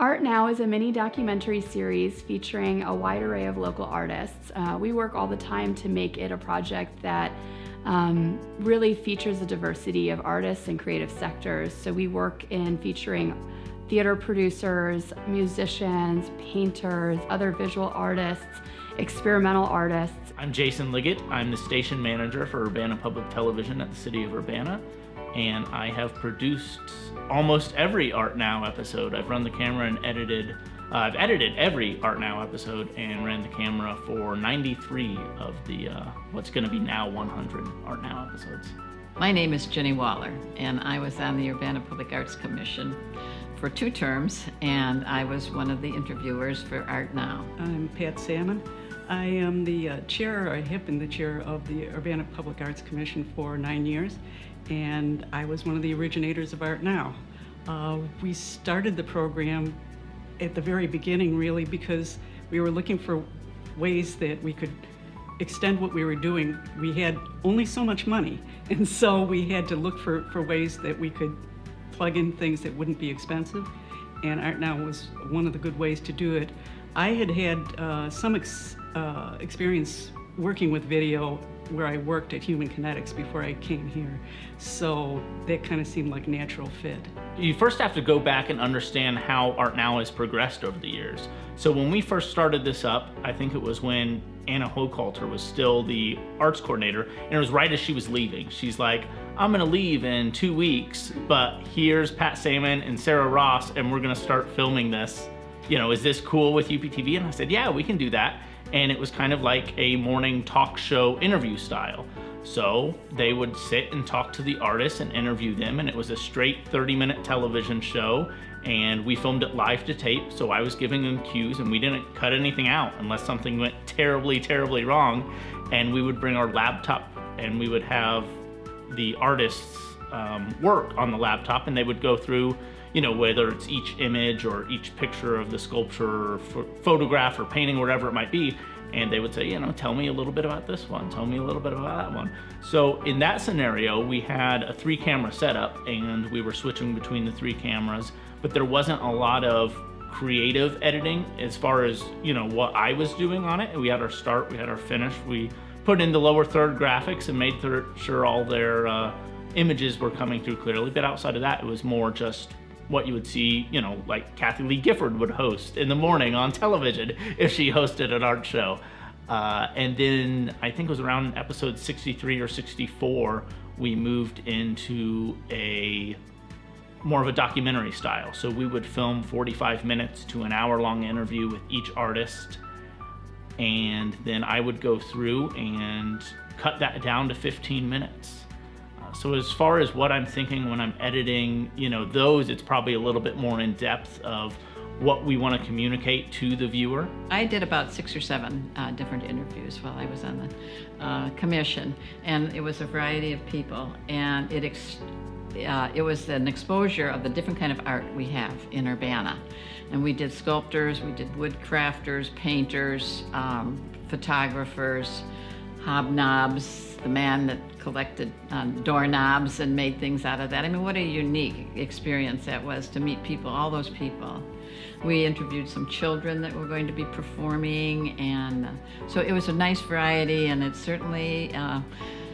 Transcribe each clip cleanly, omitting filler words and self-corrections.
Art Now is a mini documentary series featuring a wide array of local artists. We work all the time to make it a project that really features the diversity of artists and creative sectors. So we work in featuring theater producers, musicians, painters, other visual artists, experimental artists. I'm Jason Liggett. I'm the station manager for Urbana Public Television at the City of Urbana, and I have produced almost every Art Now episode. I've run the camera and I've edited every Art Now episode and ran the camera for 93 of the what's going to be now 100 Art Now episodes. My name is Jenny Waller, and I was on the Urbana Public Arts Commission for 2 terms, and I was one of the interviewers for Art Now. I'm Pat Salmon. I am the chair, or I have been the chair of the Urbana Public Arts Commission for 9 years, and I was one of the originators of Art Now. We started the program at the very beginning, really, because we were looking for ways that we could extend what we were doing. We had only so much money, and so we had to look for ways that we could plug in things that wouldn't be expensive, and Art Now was one of the good ways to do it. I had some experience working with video where I worked at Human Kinetics before I came here, so that kind of seemed like a natural fit. You first have to go back and understand how Art Now has progressed over the years. So when we first started this up, I think it was when Anna Hochhalter was still the arts coordinator, and it was right as she was leaving. She's like, I'm gonna leave in 2 weeks, but here's Pat Salmon and Sarah Ross, and we're gonna start filming this. You know, is this cool with UPTV? And I said, yeah, we can do that. And it was kind of like a morning talk show interview style. So they would sit and talk to the artists and interview them, and it was a straight 30-minute television show, and we filmed it live to tape, so I was giving them cues, and we didn't cut anything out unless something went terribly, terribly wrong. And we would bring our laptop, and we would have the artists work on the laptop, and they would go through, you know, whether it's each image or each picture of the sculpture or photograph or painting, whatever it might be, and they would say, you know, tell me a little bit about this one, tell me a little bit about that one. So in that scenario, we had a 3-camera setup, and we were switching between the 3 cameras, but there wasn't a lot of creative editing as far as, you know, what I was doing on it. We had our start, we had our finish, we put in the lower third graphics and made sure all their images were coming through clearly, but outside of that, it was more just what you would see, you know, like Kathie Lee Gifford would host in the morning on television if she hosted an art show. And then I think it was around episode 63 or 64, we moved into more of a documentary style. So we would film 45 minutes to an hour-long interview with each artist, and then I would go through and cut that down to 15 minutes. So as far as what I'm thinking when I'm editing, you know, those, it's probably a little bit more in depth of what we want to communicate to the viewer. I did about 6 or 7 different interviews while I was on the commission, and it was a variety of people, and it was an exposure of the different kind of art we have in Urbana. And we did sculptors, we did wood crafters, painters, photographers, hobnobs, the man that collected doorknobs and made things out of that. I mean, what a unique experience that was to meet people, all those people. We interviewed some children that were going to be performing, and so it was a nice variety, and it certainly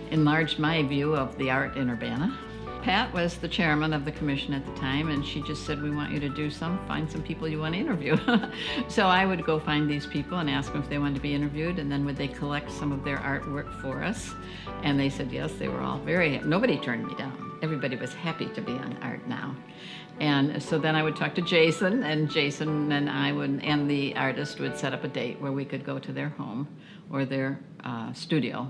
enlarged my view of the art in Urbana. Pat was the chairman of the commission at the time, and she just said, we want you to find some people you want to interview. So I would go find these people and ask them if they wanted to be interviewed, and then would they collect some of their artwork for us? And they said yes. They were all nobody turned me down. Everybody was happy to be on Art Now. And so then I would talk to Jason, and Jason and I and the artist would set up a date where we could go to their home or their studio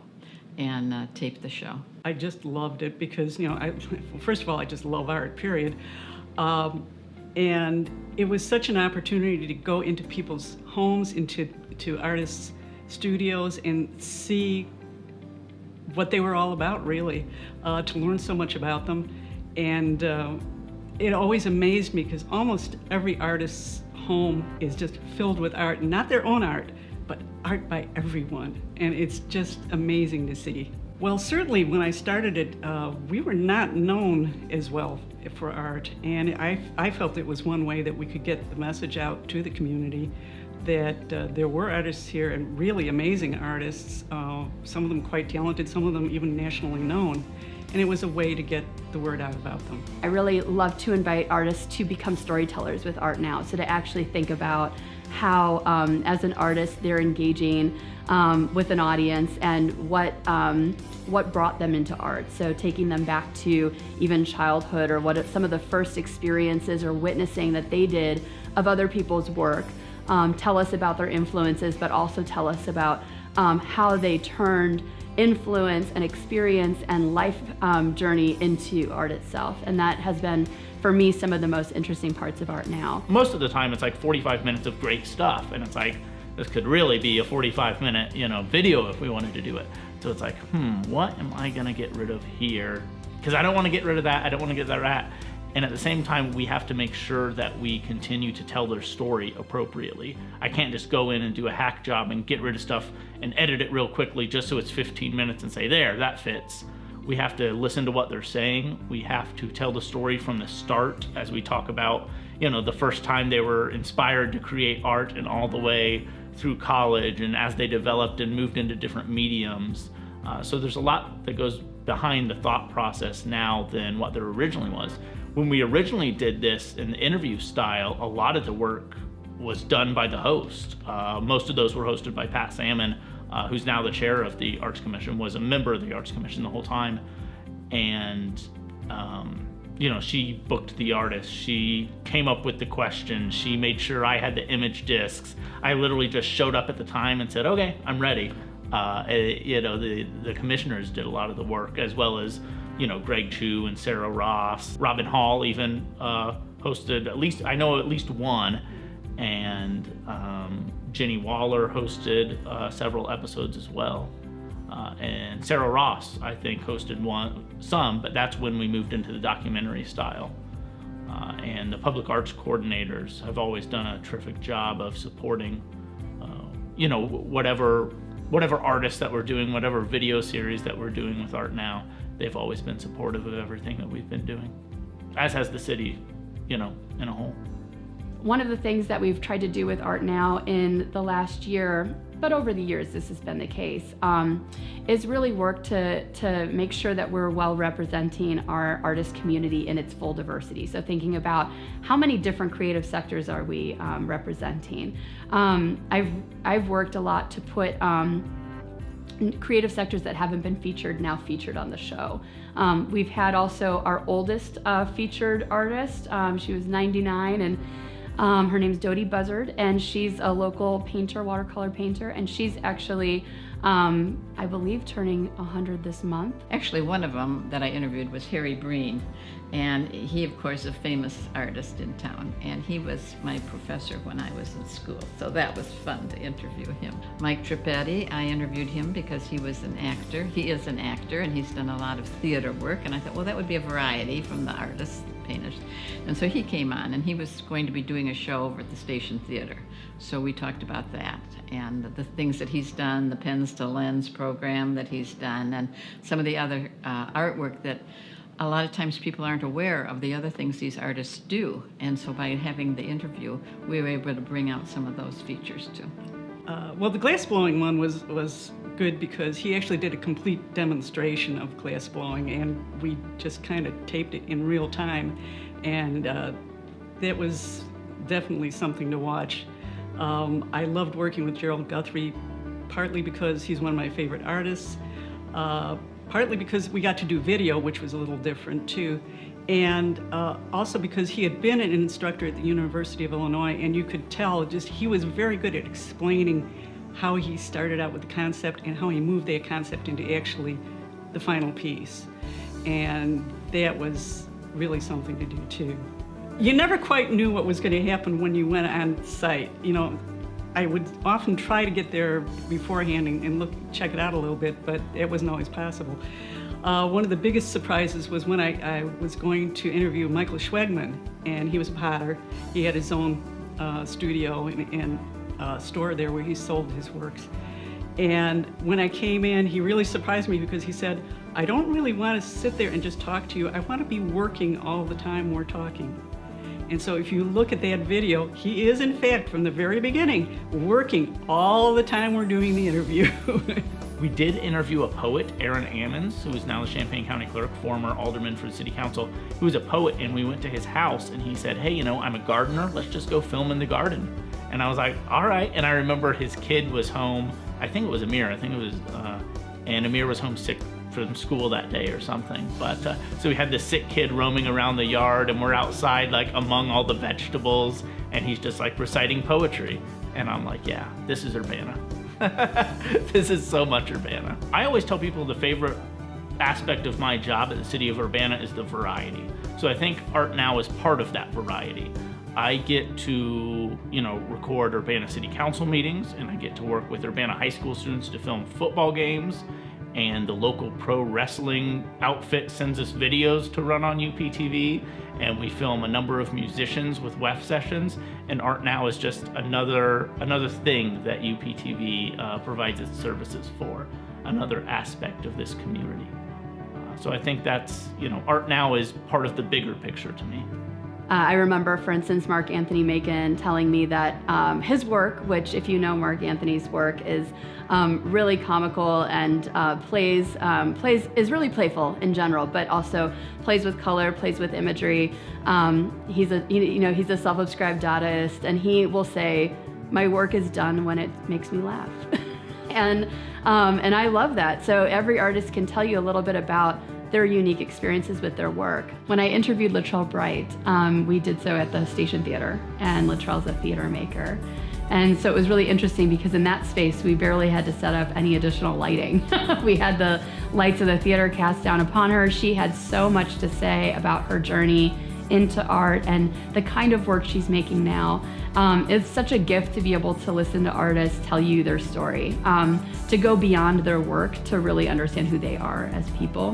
and tape the show. I just loved it because, you know, first of all, I just love art, period. And it was such an opportunity to go into people's homes, into artists' studios, and see what they were all about, really, to learn so much about them. And it always amazed me because almost every artist's home is just filled with art, not their own art, but art by everyone. And it's just amazing to see. Well, certainly when I started it, we were not known as well for art, and I felt it was one way that we could get the message out to the community that there were artists here, and really amazing artists, some of them quite talented, some of them even nationally known, and it was a way to get the word out about them. I really love to invite artists to become storytellers with Art Now, so to actually think about how, as an artist, they're engaging with an audience and what brought them into art. So taking them back to even childhood, or what some of the first experiences or witnessing that they did of other people's work. Tell us about their influences, but also tell us about how they turned influence and experience and life journey into art itself. And that has been, for me, some of the most interesting parts of Art Now. Most of the time it's like 45 minutes of great stuff, and it's like, this could really be a 45-minute, video if we wanted to do it. So it's like, what am I gonna get rid of here? Because I don't want to get rid of that, I don't want to get that. And at the same time, we have to make sure that we continue to tell their story appropriately. I can't just go in and do a hack job and get rid of stuff and edit it real quickly just so it's 15 minutes and say, there, that fits. We have to listen to what they're saying. We have to tell the story from the start, as we talk about, the first time they were inspired to create art, and all the way through college, and as they developed and moved into different mediums. So there's a lot that goes behind the thought process now than what there originally was. When we originally did this in the interview style, a lot of the work was done by the host. Most of those were hosted by Pat Salmon, who's now the chair of the Arts Commission, was a member of the Arts Commission the whole time. And, she booked the artist. She came up with the questions. She made sure I had the image discs. I literally just showed up at the time and said, okay, I'm ready. The commissioners did a lot of the work, as well as Greg Chu and Sarah Ross. Robin Hall even hosted at least one, and Jenny Waller hosted several episodes as well. And Sarah Ross, I think, hosted some, but that's when we moved into the documentary style. And the public arts coordinators have always done a terrific job of supporting, whatever artists that we're doing, whatever video series that we're doing with Art Now. They've always been supportive of everything that we've been doing, as has the city, in a whole. One of the things that we've tried to do with Art Now in the last year, but over the years this has been the case, is really work to make sure that we're well representing our artist community in its full diversity. So thinking about how many different creative sectors are we representing. I've worked a lot to put creative sectors that haven't been featured now featured on the show. We've had also our oldest featured artist. She was 99, and her name's Dodie Buzzard, and she's a local painter, watercolor painter, and she's actually, I believe, turning 100 this month. Actually, one of them that I interviewed was Harry Breen, and he, of course, is a famous artist in town, and he was my professor when I was in school, so that was fun to interview him. Mike Tripetti, I interviewed him because he was an actor. He is an actor, and he's done a lot of theater work, and I thought, well, that would be a variety from the artists, painters. And so he came on, and he was going to be doing a show over at the Station Theater. So we talked about that and the things that he's done, the Pens to Lens program that he's done, and some of the other artwork that a lot of times people aren't aware of, the other things these artists do. And so by having the interview, we were able to bring out some of those features too. Well, the glass blowing one was good because he actually did a complete demonstration of glass blowing, and we just kind of taped it in real time, and that was definitely something to watch. I loved working with Gerald Guthrie, partly because he's one of my favorite artists, partly because we got to do video, which was a little different too, and also because he had been an instructor at the University of Illinois, and you could tell just he was very good at explaining how he started out with the concept and how he moved that concept into actually the final piece. And that was really something to do too. You never quite knew what was going to happen when you went on site. I would often try to get there beforehand and check it out a little bit, but it wasn't always possible. One of the biggest surprises was when I was going to interview Michael Schwegman, and he was a potter. He had his own studio and store there where he sold his works. And when I came in, he really surprised me because he said, I don't really want to sit there and just talk to you. I want to be working all the time we're talking. And so if you look at that video, he is in fact, from the very beginning, working all the time we're doing the interview. We did interview a poet, Aaron Ammons, who is now the Champaign County Clerk, former alderman for the city council, who was a poet, and we went to his house and he said, hey, you know, I'm a gardener, let's just go film in the garden. And I was like, all right. And I remember his kid was home, I think it was Amir, and Amir was homesick from school that day or something. But so we had this sick kid roaming around the yard, and we're outside like among all the vegetables, and he's just like reciting poetry. And I'm like, yeah, this is Urbana. This is so much Urbana. I always tell people the favorite aspect of my job at the city of Urbana is the variety. So I think Art Now is part of that variety. I get to, record Urbana City Council meetings, and I get to work with Urbana high school students to film football games, and the local pro wrestling outfit sends us videos to run on UPTV, and we film a number of musicians with WEF sessions, and Art Now is just another thing that UPTV provides its services for, another aspect of this community. So I think that's, Art Now is part of the bigger picture to me. I remember, for instance, Mark Anthony Macon telling me that his work, which if you know Mark Anthony's work, is really comical and is really playful in general, but also plays with color, plays with imagery. He's a self-described Dadaist, and he will say, "My work is done when it makes me laugh," and I love that. So every artist can tell you a little bit about their unique experiences with their work. When I interviewed Latrell Bright, we did so at the Station Theater, and Latrell's a theater maker. And so it was really interesting because in that space, we barely had to set up any additional lighting. We had the lights of the theater cast down upon her. She had so much to say about her journey into art and the kind of work she's making now. It's such a gift to be able to listen to artists tell you their story, to go beyond their work to really understand who they are as people.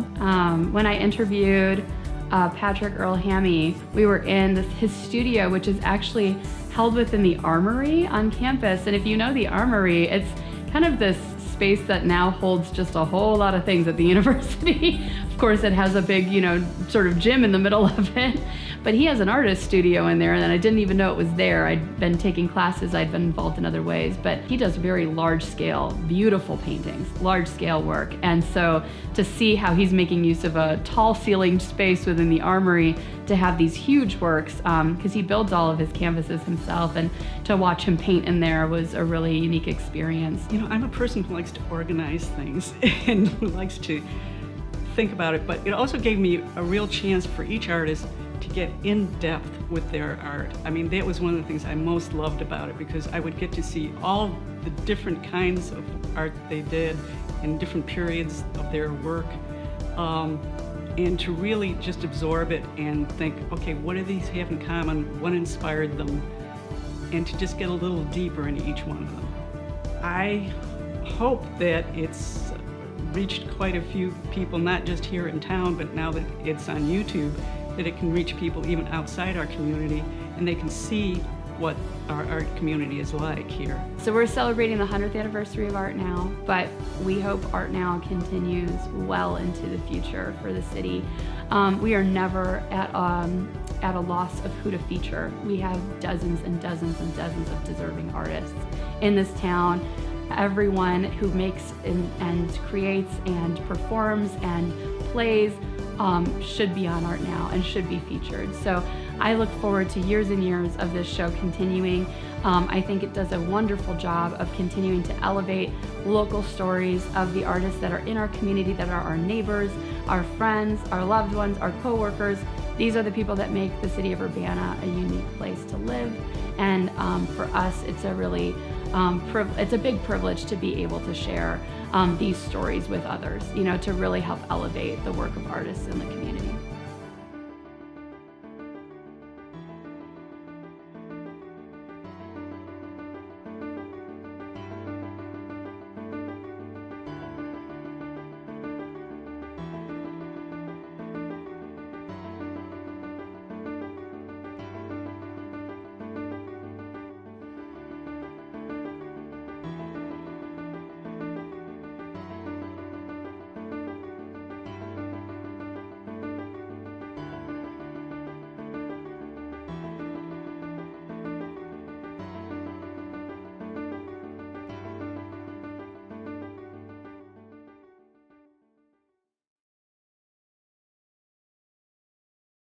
When I interviewed Patrick Earl Hammy, we were in his studio, which is actually held within the Armory on campus. And if you know the Armory, it's kind of this space that now holds just a whole lot of things at the university. Of course, it has a big, sort of gym in the middle of it. But he has an artist studio in there, and I didn't even know it was there. I'd been taking classes, I'd been involved in other ways, but he does very large scale, beautiful paintings, large scale work. And so to see how he's making use of a tall ceilinged space within the Armory to have these huge works, because he builds all of his canvases himself, and to watch him paint in there was a really unique experience. I'm a person who likes to organize things and who likes to think about it, but it also gave me a real chance for each artist to get in depth with their art. I mean, that was one of the things I most loved about it, because I would get to see all the different kinds of art they did in different periods of their work, and to really just absorb it and think, okay, what do these have in common? What inspired them? And to just get a little deeper into each one of them. I hope that it's reached quite a few people, not just here in town, but now that it's on YouTube, that it can reach people even outside our community, and they can see what our art community is like here. So we're celebrating the 100th anniversary of Art Now, but we hope Art Now continues well into the future for the city. We are never at a loss of who to feature. We have dozens and dozens and dozens of deserving artists in this town. Everyone who makes and creates and performs and plays should be on Art Now and should be featured. So I look forward to years and years of this show continuing. I think it does a wonderful job of continuing to elevate local stories of the artists that are in our community, that are our neighbors, our friends, our loved ones, our co-workers. These are the people that make the city of Urbana a unique place to live. And for us, it's a really it's a big privilege to be able to share these stories with others, to really help elevate the work of artists in the community.